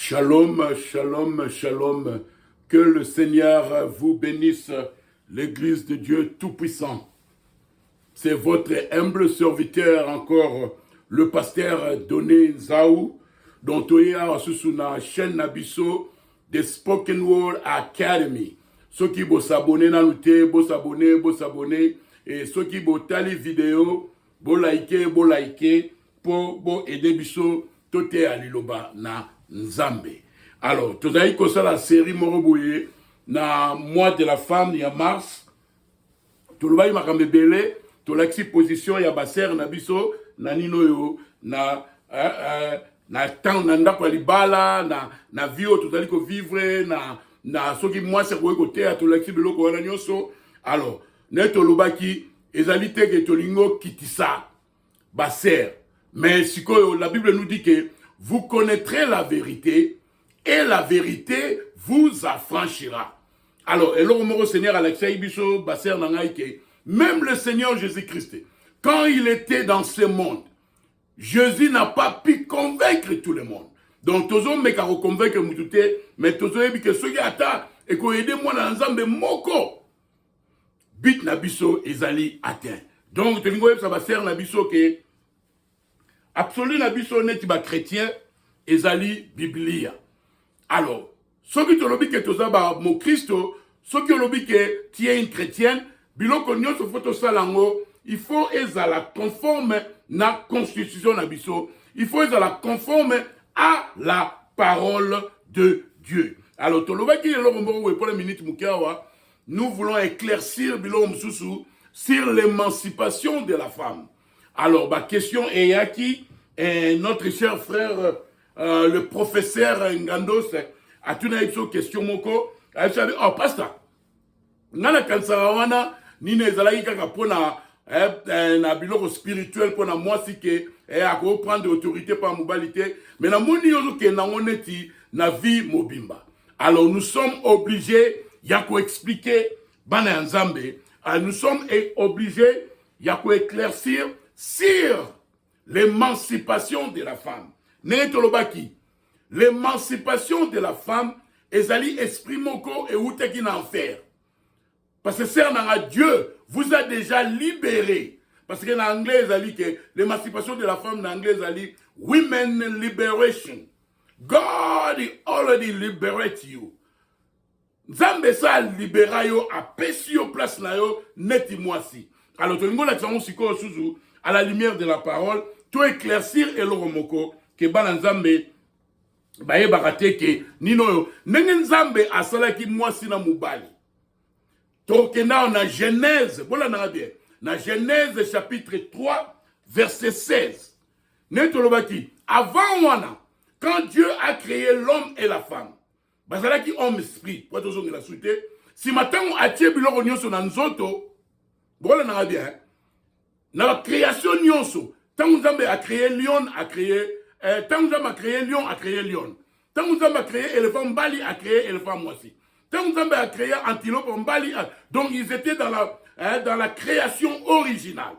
Shalom, shalom, shalom. Que le Seigneur vous bénisse, l'Église de Dieu Tout-Puissant. C'est votre humble serviteur encore, le pasteur Doné Zaou, dont on est sur la chaîne Nabiso de Spoken Word Academy. Ceux qui vont s'abonner dans le thé, vont s'abonner, et ceux qui vont tali vidéo, vont liker, pour aider Biso, tout est à l'iloba na Nzambe. Alors, tu as eu la série Moroboye, na mois de la femme, il y a mars, tu l'as eu ma belé, tu l'as exposition, il y a basser, na biso, na nino yo, na temps, na ndako libala, na vie, tu as eu vivre, na ce qui moi c'est quoi côté, tu l'as expliqué ko na nyoso. Alors, neto lobaki, ezalité que tolingo kitisa, basser. Mais si la Bible nous dit que vous connaîtrez la vérité et la vérité vous affranchira. Alors, et le Seigneur Alexei Bicho, Basser Nangaïke, même le Seigneur Jésus-Christ, quand il était dans ce monde, Jésus n'a pas pu convaincre tout le monde. Donc, tous les gens convaincre Moutouté, mais tous les gens qui sont là, et qui aident moi dans l'ensemble de Moko, bit Nabiso, Ezali atteint. Donc, tu vois, ça va faire Nabiso que absolu Nabiso n'est pas chrétien, Ezali Biblia. Alors, ceux qui te l'ont dit que tu as mon Christ, ceux qui ont dit que tu es une chrétienne, biloko nyonso photo salango, il faut ezala conforme na constitution Nabiso. Il faut ezala conforme à la parole de Dieu. Alors, pour les minutes nous voulons éclaircir biloko msusu sur l'émancipation de la femme. Alors, ma question est à qui notre cher frère, le professeur Ngandos, a tout une question moko. Oh, pasteur, nana kansarawana ni nezalaki kaka pona na biloko spirituel pona moi si ke a ko prendre autorité par mobilité, mais na moni yozo ke na oneti na vie mobimba. Alors nous sommes obligés ya ko expliquer bana nzambe, nous sommes obligés ya ko éclaircir sur l'émancipation de la femme. Nétolobaki, l'émancipation de la femme, ezali esprit moko et outeki na enfer. Parce que c'est Dieu vous a déjà libéré. Parce que en anglais, ezali que l'émancipation de la femme en anglais ezali women liberation. God already liberated you. Nzambe sa libéra yo a pesi yo place na yo neti mwasi. Alors tu n'as pas siko suzu à la lumière de la parole, tout éclaircir et le remoko que bananzambe baye barate ke nino yo nenge nzambe asalaki mwasi na mubali. Donc on a Genèse, voilà na bien. Na Genèse chapitre 3 verset 16. Netolobaki avant wana quand Dieu a créé l'homme et la femme. Bazalaki homme esprit, pour tous la suite. Si matin on a tié biloko nyonso na nzoto, voilà na bien. Dans la création nyonso, tant Nzambe a créé lion, a créé tant Nzambe a créé lion, a créé lion. Tant Nzambe a créé éléphant Mbali, a créé éléphant Mwasi. Tant Nzambe a créé antilope Mbali, donc ils étaient dans la création originale.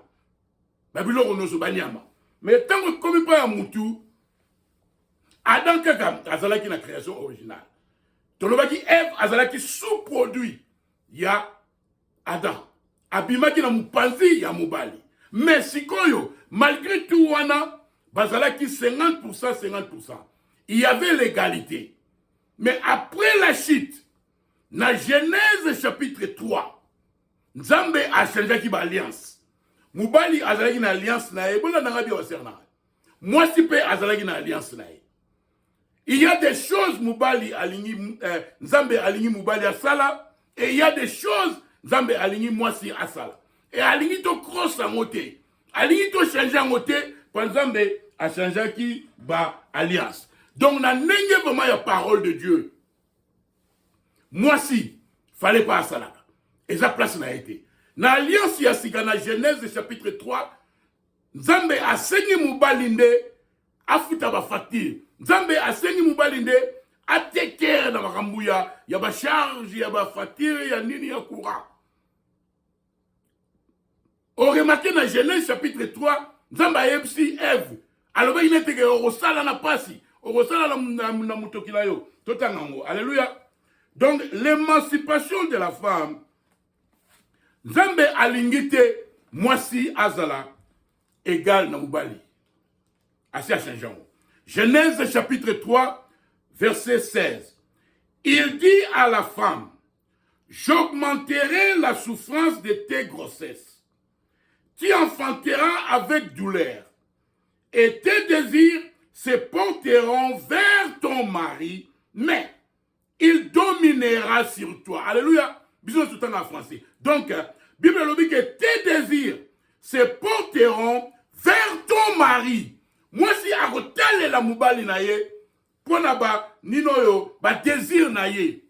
Babylone no banyama. Mais tant que comme pas Moutou, Adam Kagam azalaki na création originale. Tolobaki Ève azalaki sous-produit. Ya Adam. Abimaki na mupanzi ya mubali. Mais sikoyo, malgré tout wana, bazalaki 50%, 50%. Il y avait l'égalité. Mais après la chute, dans Genèse chapitre 3, Nzambe a changé qui alliance. Mubali azalaki na alliance na e, bona nanga bio serna. Moi si pe azalaki na alliance na e. Il y a des choses Mubali alingi Nzambe alingi Mubali asala et il y a des choses Nzambe alingi mwasi asala. Et alingi to cross en côté. Alingi to changer en côté, par exemple, a changé qui ba alliance. Donc na nenge vraiment la parole de Dieu. Moi si fallait pas ça. Et ça place n'a été. Na alliance ya sika na Genèse chapitre 3, Nzambe a saigné mubalinde afuta ba facture. Nzambe a saigné mubalinde a teker na makambuya ya ba charge ya ba facture ya nini ya courant. On remarque dans Genèse chapitre 3, Nzamba Epsi Ève. Alors il n'était que au sala na pasi. Alléluia. Donc, l'émancipation de la femme, Nzambe alingite, mwasi azala, égal na mubali. Assez à Saint-Jean. Genèse chapitre 3, verset 16. Il dit à la femme, j'augmenterai la souffrance de tes grossesses. Tu enfanteras avec douleur. Et tes désirs se porteront vers ton mari, mais il dominera sur toi. Alléluia. Bisous tout en français. Donc, Bible dit que tes désirs se porteront vers ton mari. Moi, si à côté la moubali naye, pour naba ninoyo ba désir naye.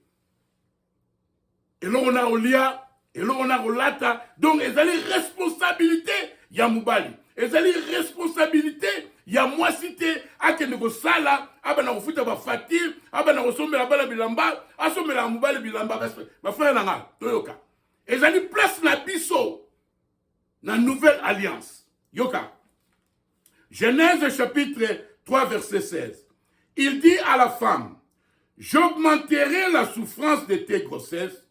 Et là on a olia, et là on a olata. Donc, ils ont les responsabilités. Ya moubali. Ils ont les responsabilités. Ya moi cité à que ne sala abana kofuta ba fatir abana kosomela bala bilamba asomela mobali bilamba ba frère nanga toyoka ezali place na biso na nouvelle alliance yoka. Genèse chapitre 3 verset 16. Il dit à la femme, j'augmenterai la souffrance de tes grossesses,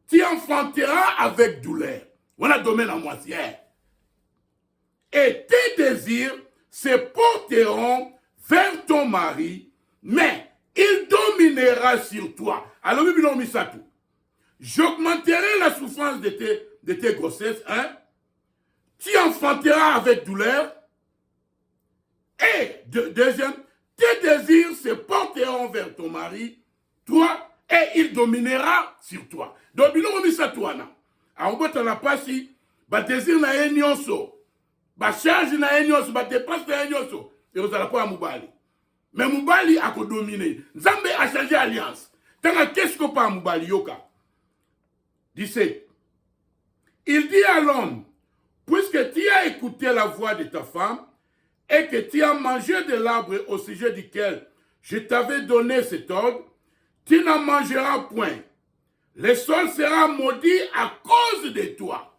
tu enfanteras avec douleur. Voilà domaine à moitié. Et tes désirs se porteront vers ton mari, mais il dominera sur toi. Alors, j'augmenterai la souffrance de tes grossesses, hein? Tu enfanteras avec douleur. Et, deuxième, tes désirs se porteront vers ton mari, toi, et il dominera sur toi. Donc, il y a toi, alors, on n'a pas si, désir n'a rien ba charge na enyoso ba dépense na enyoso et vous allez pas mubali mais mubali a ko dominer Nzambe a changé alliance tanga qu'est-ce que pas mubali yoka 17. Il dit à l'homme, puisque tu as écouté la voix de ta femme et que tu as mangé de l'arbre au sujet duquel je t'avais donné cet ordre, tu n'en mangeras point, le sol sera maudit à cause de toi.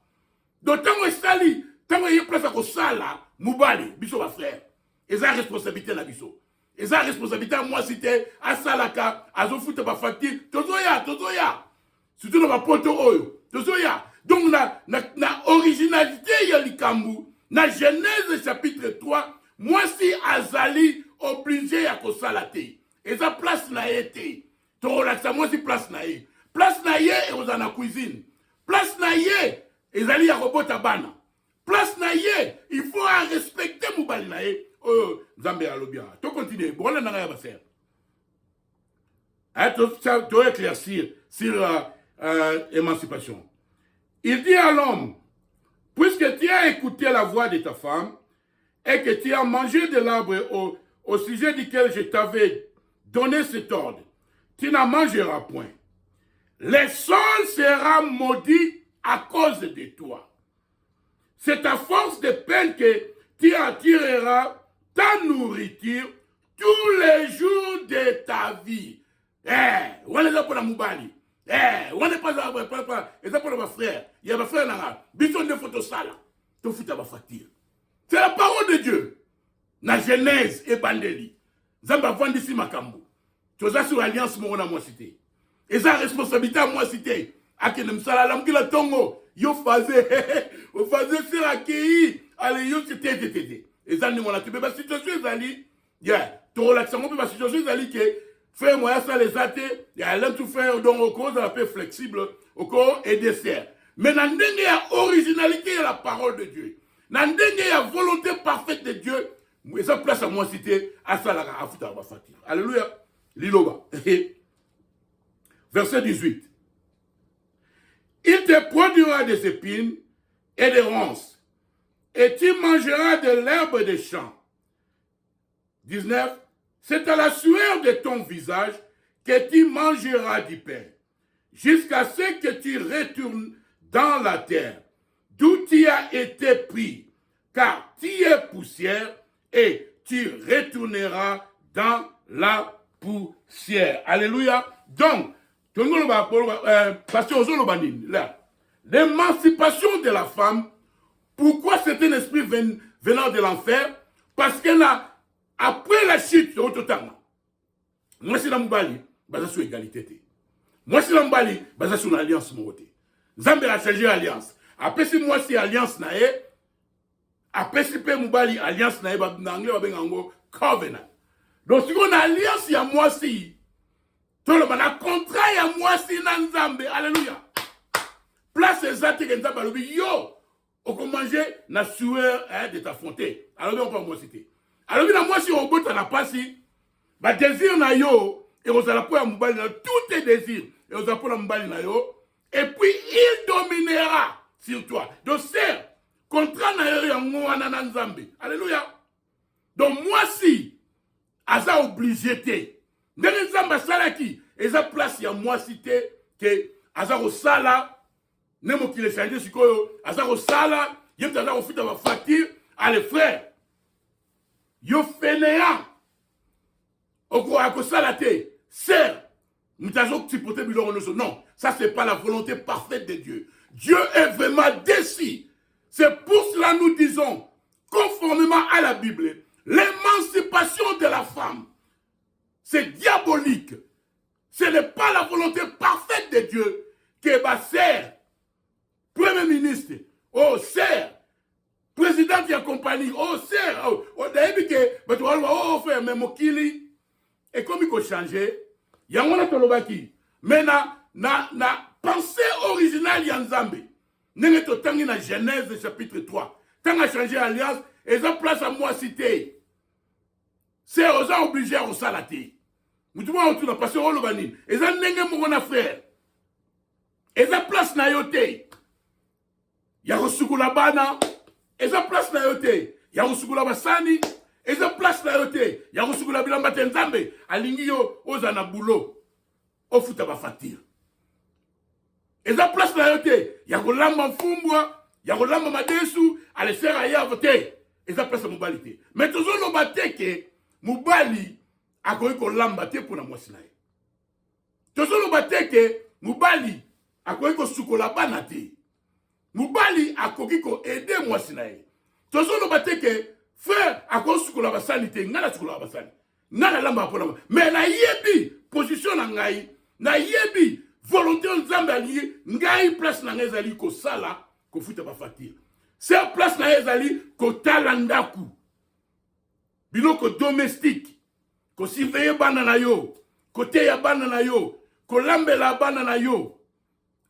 D'autant que sali tant qu'il y a place à Kosala, Moubali, biso va frère. Et ça responsabilité la biso. Et ça responsabilité à moi c'était à Salaka, à Zofoute ba Fati, tozoya. Surtout dans ma poto oyo, tozoya. Donc na originalité ya likambu, na Genèse chapitre 3, moi si Azali obligé à Kosala te. Et ça place na été. To relaxa moi si place na ye. Place na ye et aux ana cuisine. Place na ye, ezali ya robot bana. Place naïe, il faut respecter Moubali naïe. Oh, Zambé alobia. Tu continues. Bon, on a rien à faire. Tu dois éclaircir sur l'émancipation. Il dit à l'homme, puisque tu as écouté la voix de ta femme et que tu as mangé de l'arbre au sujet duquel je t'avais donné cet ordre, tu n'en mangeras point. Le sol sera maudit à cause de toi. C'est à force de peine que tu attireras ta nourriture tous les jours de ta vie. On est là pour la moubali. On n'est pas là pour ma frère. Il y a ma frère là. Bison de photos sales. Tu fais ta facture. C'est la parole de Dieu. Na Genèse et Bandeli. Zamba vend ici Makambo. Tu as sur l'alliance Morona moi cité. Et ça responsabilité à moi cité. Akenem sala lamkila tongo. Yo faisait sur accueilli. Allez, yo c'était. Et ça, nous, on a tué. La situation est allée. Tu relaxes, la situation est allée que faire moi ça les athées. Il y a l'un tout faire donc au cause un peu flexible, au corps et dessert. Mais dans il y a originalité, il y a la parole de Dieu. Dans il y a volonté parfaite de Dieu. Et ça place à moi cité à Salara, à Fouta, à Fatir. Alléluia. Liloba. Verset 18. Il te produira des épines et des ronces, et tu mangeras de l'herbe des champs. 19. C'est à la sueur de ton visage que tu mangeras du pain, jusqu'à ce que tu retournes dans la terre, d'où tu as été pris, car tu es poussière, et tu retourneras dans la poussière. Alléluia. Donc, l'émancipation de la femme, pourquoi c'est un esprit venant de l'enfer? Parce qu'elle a, après la chute, Moi si na mobali baza sur égalité te. Moi si na mobali baza sur alliance moté. Nzambe a changé alliance. Après si moi si alliance na e, après si pe mobali alliance na e ba anglais ba bengango covenant. Donc si on a alliance ya moi si tout le monde a contrat ya moi si na Nzambe. Alléluia. Place exacte que Nzambe alobi yo on peut manger na sueur de ta fontaine. Alors on peut moi citer. Alors na moi si on bota na pasi ba désir na yo et on a la pour mobali na tous tes désirs et on a pour la mobali na yo et puis il dominera sur toi. Donc c'est contrat na yo yango wana na Nzambe. Alléluia. Donc moi si aza obligé te ndenge Nzambe salaki eza place ya moi cité que aza ko sala Nemo qui les change sikoyo aza ko sala yem taza ko fita ba facture à les frères yo fainéant oko ako sala te sœur mutazo tipote biloko noso non ça c'est pas la volonté parfaite de Dieu. Dieu est vraiment déçu. C'est pour cela nous disons conformément à la Bible l'émancipation de la femme c'est diabolique. Ce n'est pas la volonté parfaite de Dieu que ma sœur Premier ministre, oh sœur, président de la compagnie, oh sœur, oh d'ailleurs que tu vas oh frère mais mokili et comme il faut changer, il y a un tolobaki. Mais na pensée originale ya Nzambe. Nenge to tangi na Genèse chapitre 3. Tant a changé alliance et ça place à moi cité. C'est aux gens obligés à salater. Nous devons autour de passer au lobani. Et ça nenge mon frère. Et ça place na yote. Ya rusukula bana, eza place na yote. Ya rusukula basani, eza place na yote. Ya rusukula bilamba Nzambe, alingi yo oza na boulot. Ofuta ba fatir. Eza place na yote. Ya kolamba mfumbwa, ya kolamba madesu, ale sera ya vote. Eza place mobali te. Mais tozo no bateke, mobali akoyi kolamba te pona mwasi na ye. Tozo no bateke, mobali akoyi ko sukola bana te. Mubali akoki ko aider moi sinaye. Tozo no bateke frère akosu ko la basani te ngala suko la basani. Ngala lamba pona. Mais na yebi position na ngai, na yebi volonté Nzambe ali ngai place na ngai zali ko sala ko futa ba fatir. C'est place na ezali ko talandaku. Biloko domestique. Ko surveiller bana na yo, ko teya bana na yo, ko lambela bana na yo,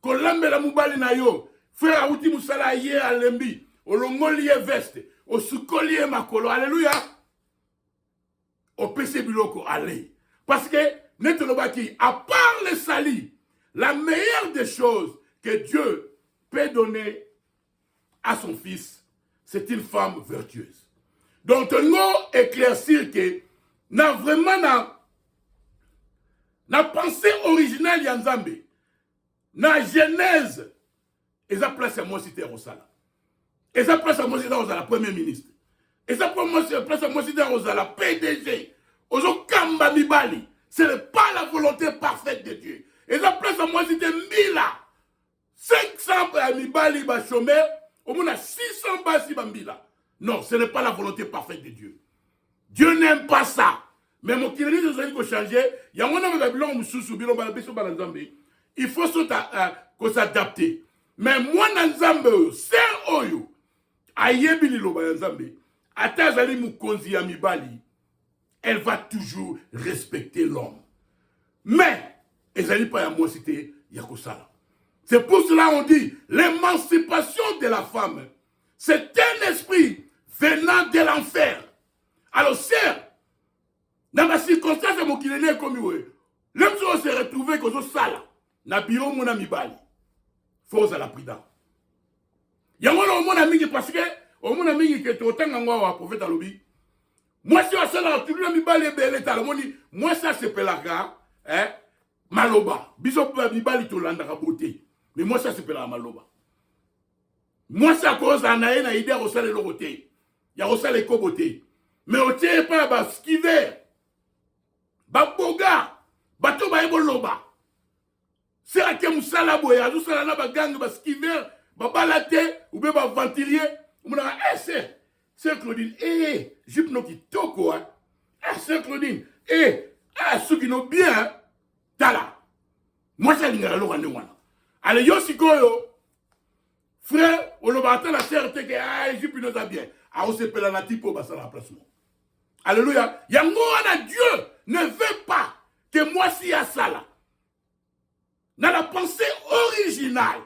ko lambela mubali na yo. Frère Aouti Moussala yé à l'embi, au longolier veste, au soukolier makolo, alléluia. Au PC biloko, allez. Parce que, netonobaki, à part le sali, la meilleure des choses que Dieu peut donner à son fils, c'est une femme vertueuse. Donc, nous éclaircir que, n'a vraiment na pensée originale Yanzambe, na genèse, et ça place à moi cité Rosala. Et ça place à moi cité Rosala, Premier ministre. Et ça place à moi cité Rosala, PDG. Ozo Kamba Mibali. Ce n'est pas la volonté parfaite de Dieu. Et ça place à moi cité Mbila. 500 Mibali ba chômeur, au moins 600 basi Mbila. Non, ce n'est pas la volonté parfaite de Dieu. Dieu n'aime pas ça. Mais mon kirili nous a dit qu'on changeait. Il y a un il faut s'adapter. Mais moi, Nzambe, c'est oyo. Ayebi liloba Nzambe. Atazali mukonzi ya mibali. Elle va toujours respecter l'homme. Mais, ezali pas ya moi cité yakosala. C'est pour cela on dit l'émancipation de la femme. C'est un esprit venant de l'enfer. Alors, sœur, dans la circonstance de mon kilene comme oui, l'homme se retrouve comme ça, na biro mon ami bali. Faut à la prudence. Il y a mon ami parce que mon ami qui est autant en prophète à l'obi. Moi, si on s'en tout le ami bali belé talmoni, moi ça c'est pelaga, hein, maloba. Biso mi bali to landa beauté. Mais moi ça c'est pelaga maloba. Moi ça cause anaé na idée au sale loroté. Il y a au sale koboté. Mais au tient pas ba skiver. Ba boga, bato ba eboloba. C'est à que moussala boya, tout ça na ba gang ba skiver, ba balate ou be ba ventilier, on a c'est Claudine, jupe no ki toko hein. C'est Claudine, qui n'ont bien, tala. Moi, c'est l'ingénieur. Allez, yo, si yo, frère, on va attendre la certitude que, ah, Égypte nous a bien. Ah, on s'est pelé la typo, bah, ça l'emplacement. Alléluia. Yango, Dieu ne veut pas que moi, si y a ça là. Dans la pensée originale,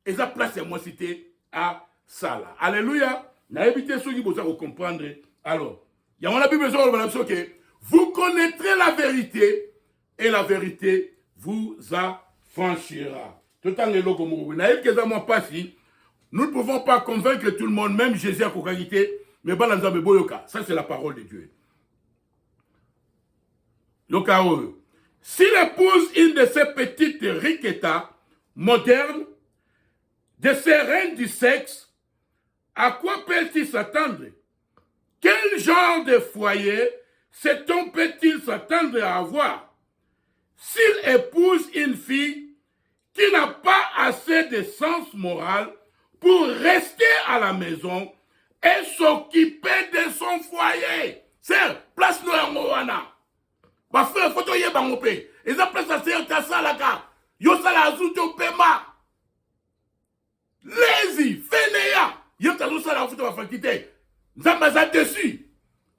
et ça place à moi cité à ça là. Alléluia. N'a évité ceux qui vous comprendre. Alors, il y a la Bible que vous connaîtrez la vérité et la vérité vous affranchira. Tout en est là comme vous. Nous ne pouvons pas convaincre tout le monde, même Jésus a qualité, mais ça c'est la parole de Dieu. S'il épouse une de ces petites riquetas modernes, de ces reines du sexe, à quoi peut-il s'attendre? Quel genre de foyer cet homme peut-il s'attendre à avoir? S'il épouse une fille qui n'a pas assez de sens moral pour rester à la maison et s'occuper de son foyer. C'est place nous en Moana. Ba frère, faut y bango pe. Et ça place à ser ta salaka. Yo sala azuto pema. Lazy, fainéant. Yo ta sala azuto va fakite. Nzamba za dessus.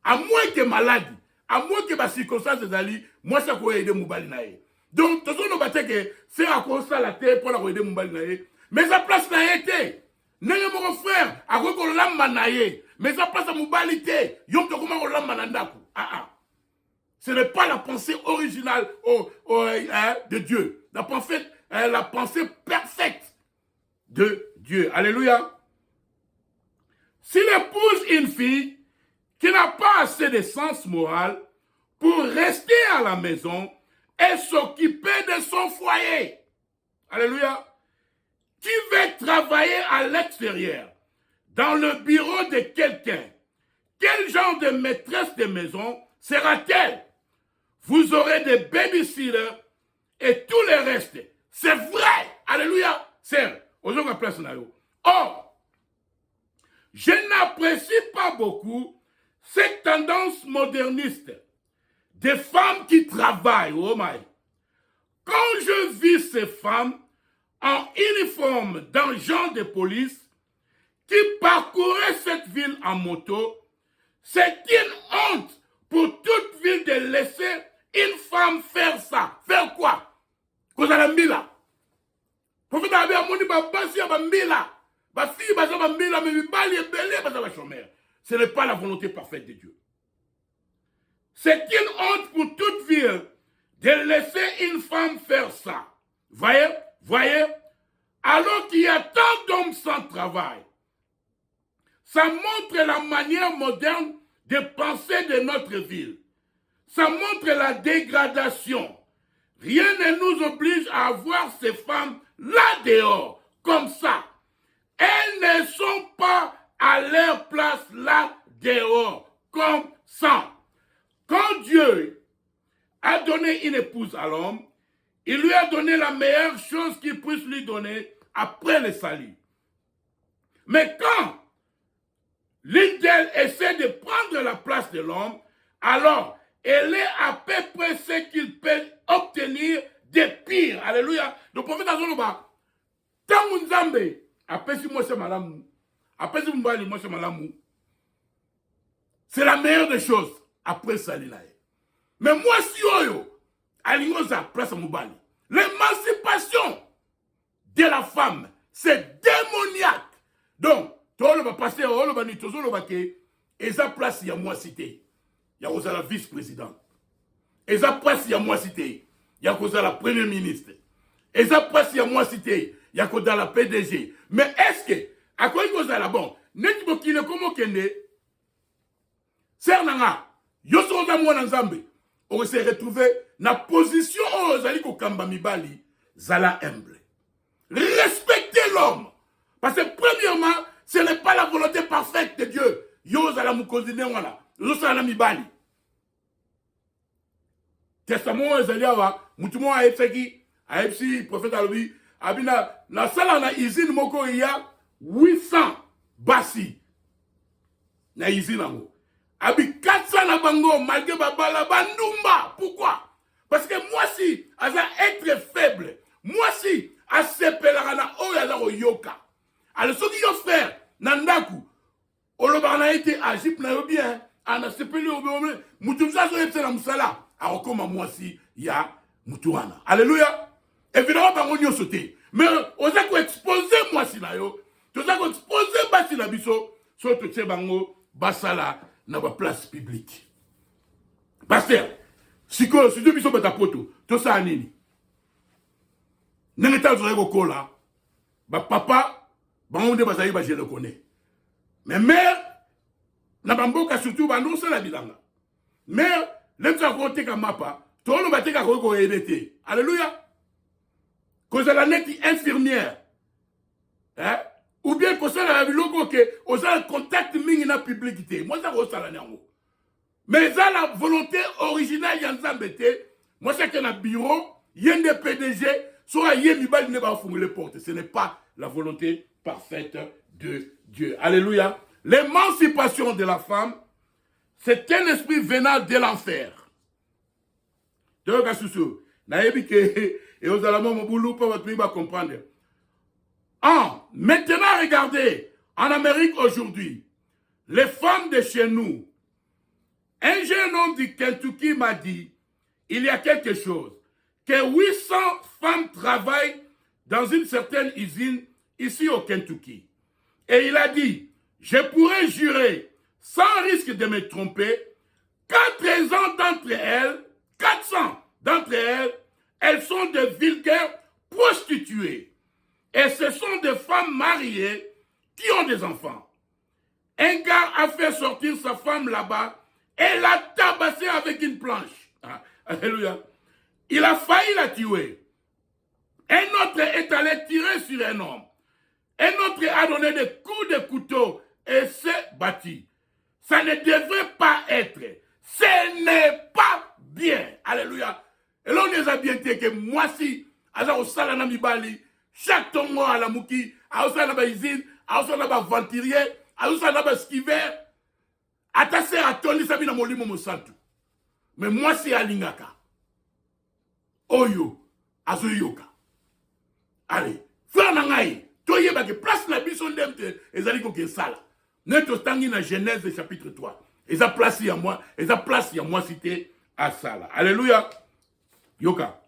À moins que malade, à moins que ma circonstance d'ali, moi ça peut aider Moubali nae. Donc tout ça nous battait que c'est à cause ça la terre pour la aider Moubali nae. Mais sa place n'a été. N'est mon frère, à quoi qu'on l'a manaye. Mais sa place à Moubali te. Yo to comment on l'a manandaku. Ce n'est pas la pensée originale de Dieu. La pensée parfaite de Dieu. Alléluia. S'il épouse une fille qui n'a pas assez de sens moral pour rester à la maison et s'occuper de son foyer. Alléluia. Qui veut travailler à l'extérieur, dans le bureau de quelqu'un, quel genre de maîtresse de maison sera-t-elle? Vous aurez des babysitters et tout le reste. C'est vrai. Alléluia. C'est aujourd'hui place na yo. Or, je n'apprécie pas beaucoup cette tendance moderniste des femmes qui travaillent. Oh my. Quand je vis ces femmes en uniforme d'agents de police qui parcouraient cette ville en moto, c'est une honte pour toute ville de laisser une femme faire ça. Faire quoi? Cause à la mbila. Pour que tu aies basi à la mbila. Basi basa la mbila, mais bali et belé basa la chômeur. Ce n'est pas la volonté parfaite de Dieu. C'est une honte pour toute ville de laisser une femme faire ça. Voyez, alors qu'il y a tant d'hommes sans travail. Ça montre la manière moderne de penser de notre ville. Ça montre la dégradation. Rien ne nous oblige à avoir ces femmes là dehors, comme ça. Elles ne sont pas à leur place là dehors, comme ça. Quand Dieu a donné une épouse à l'homme, il lui a donné la meilleure chose qu'il puisse lui donner après le salut. Mais quand l'une d'elles essaie de prendre la place de l'homme, alors elle est à peu près ce qu'il peut obtenir de pire. Alléluia. Le prophète a dit, tant Nzambe, après si moi c'est malamou, après si moi c'est malamou, c'est la meilleure des choses après salut. Mais moi si yo, Alingoza place à Moubali. L'émancipation de la femme, c'est démoniaque. Donc, tout le va passer, tout le va ni tout le va que, et ça place il y a moi cité. Il y a la vice-présidente. Et ça place il y a moi cité. Il y a la première ministre. Et ça place il y a moi cité. Il y a la PDG. Mais est-ce que, à quoi il y a là bon, n'est-ce pas qu'il est comme Kende, Cernanga, Yosso Zamouan Nzambe, on s'est retrouvé dans la position où on s'est Kamba Mibali, Zala humble. Respectez l'homme. Parce que premièrement, ce n'est pas la volonté parfaite de Dieu. Yo Zala Moukozine, voilà. Yo Zala Mibali. Testament Ezalia, Moutoumou a Epseki, a Epsi, prophète Alobi, Abina, la salle na usine Moko, il y a 800 bassi. Na usine Abi 400 na bango, malgré Babala Bandumba. Pourquoi? Parce que agip na yo bien, ana sepeli obomle, mutu zazo yetse na musala, akoma mwasi ya mutu wana. Alléluia. Évidemment bango nyonso te. Mais oza ko exposer mwasi na yo, toza ko exposer basi na biso, so to tse bango basala na ba place publique. Pasteur, sikoyo si biso bata poto, to sa nini? Nengeta zo ko kola. Ba papa, bango nde bazayi ba je le connais. Mais mère na bamboka surtout bando sala bilanga. Mère, lemsa ko teka mapa, to lo bateka ko ebete. Alléluia. Cause la neti infirmière. Hein? Ou bien que ça la biloko que osa contact mingi na publicité. Moi ça ko sala nyango. Mais ça la volonté originale ya Nzambete, moi c'est que na bureau, yende PDG, soit yemi bal ne ba fungule porte. Ce n'est pas la volonté parfaite de Dieu. Alléluia. L'émancipation de la femme, c'est un esprit venant de l'enfer. Donc, et aux alamans, mon boulot, pas votre comprendre. Maintenant, regardez, en Amérique aujourd'hui, les femmes de chez nous, un jeune homme du Kentucky m'a dit, il y a quelque chose, que 800 femmes travaillent dans une certaine usine ici au Kentucky. Et il a dit, je pourrais jurer, sans risque de me tromper, 400 d'entre elles, 400 d'entre elles, elles sont de vulgaires prostituées. Et ce sont des femmes mariées qui ont des enfants. Un gars a fait sortir sa femme là-bas et l'a tabassée avec une planche. Ah, alléluia. Il a failli la tuer. Un autre est allé tirer sur un homme. Un autre a donné des coups de couteau et s'est battu. Ça ne devrait pas être. Ce n'est pas bien. Alléluia. Et là, on les a bien dit que moi, si, au salana mibali, chaque tongo à la mouki, au salana izine, au salana venturier, au salana skiver, à ta sœur à Tony Sabina Molimo Mosantu. Mais moi, c'est Alingaka. Oyo, Azoyoka. Allez, frère Nangaï, toye ba que place la bison d'emte, ezali ko sala. Neto tangi na Genèse chapitre 3. Eza place ya moi, cité à sala. Alléluia. Yoka.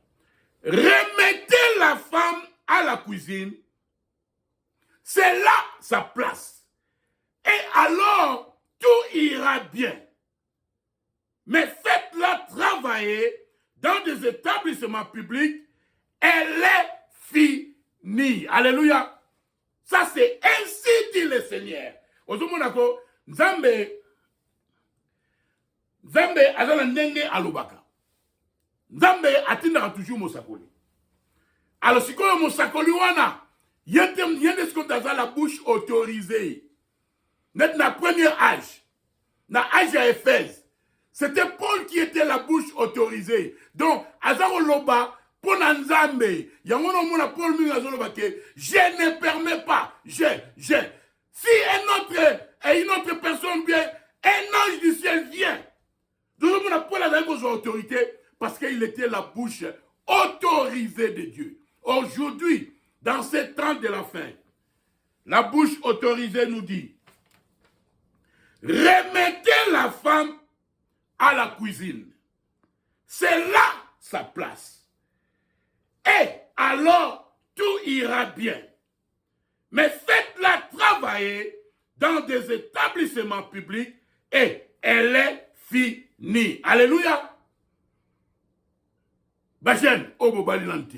Remettez la femme à la cuisine. C'est là sa place. Et alors, tout ira bien. Mais faites-la travailler dans des établissements publics. Elle est finie. Alléluia. Ça, c'est ainsi dit le Seigneur. Ozomonako, Nzambe azala ndenge alobaka. Nzambe atindaka toujours mosakoli. Alors sikoyo mosakoli wana, yende ce qu'on a la bouche autorisée. Net na premier âge, na âge à Éphèse, c'était Paul qui était la bouche autorisée. Donc, azaro loba, pour Nzambe, yangono mona Paul mi azoloba ke, je ne permets pas, si une autre personne vient, un ange du ciel vient. Donc, on a Paul a autorité parce qu'il était la bouche autorisée de Dieu. Aujourd'hui, dans ces temps de la fin, la bouche autorisée nous dit, remettez la femme à la cuisine. C'est là sa place. Et alors, tout ira bien. Mais faites-la travailler dans des établissements publics et elle est finie. Alléluia. Bajen, obo balinante.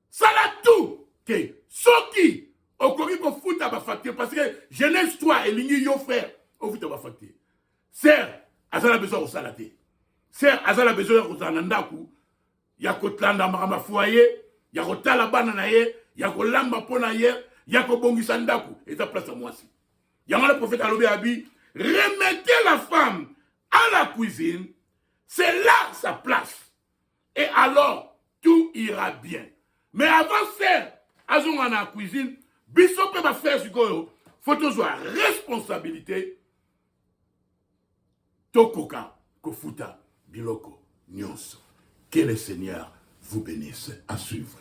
Ça l'a tout. Que soki, okori ko futa ba facture parce que Genèse 3 et lingi yo frère, o futa ba facture. Sœur, azala besoin au salate. Sœur, azala besoin au zanandaku. Ya ko tlanda ma foyer, ya ko tala bana na ye, ya ko lamba pona ye, ya ko bongisa ndaku. Et ça place à moi aussi. Yama le prophète Alobe Abi, remettez la femme à la cuisine, c'est là sa place. Et alors, tout ira bien. Mais avant faire, azonga na cuisine, biso peut pas faire ce qu'il faut toujours responsabilité. Tokoka, kofuta, biloko, nyonso. Que le Seigneur vous bénisse. À suivre.